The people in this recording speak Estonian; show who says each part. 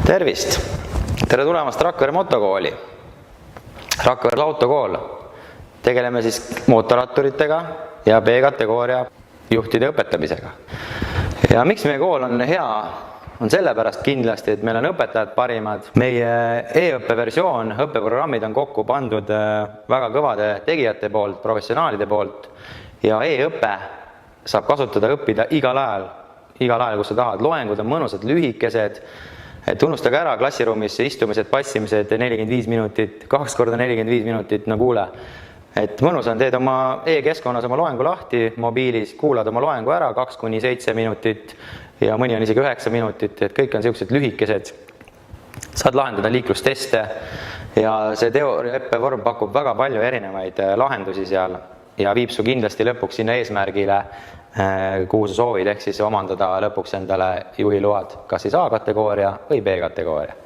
Speaker 1: Tervist! Tere tulemast Rakvere motokooli. Rakvere autokool. Tegeleme siis mootorratturitega ja B-kategooria juhtide õpetamisega. Ja miks meie kool on hea? On sellepärast kindlasti, et meil on õpetajad parimad. Meie e-õppe versioon, õppeprogrammid on kokku pandud väga kõvade tegijate poolt, professionaalide poolt. Ja e-õppe saab kasutada õppida igal ajal, kus sa tahad. Loengud on mõnusad, lühikesed. Et unustage ära klassiruumis istumised, passimised 45 minutit, 2 korda 45 minutit, no kuule. Et mõnus on, teed oma e-keskkonnas oma loengu lahti, mobiilis, kuulad oma loengu ära 2–7 minutit ja mõni on isegi 9 minutit, et kõik on sellised lühikesed. Saad lahendada liiklusteste ja see teooriaõppe vorm pakub väga palju erinevaid lahendusi seal ja viib su kindlasti lõpuks sinna eesmärgile, kuhu sa soovid, ehk siis omandada lõpuks endale juhiload, kas siis A-kategooria või B-kategooria.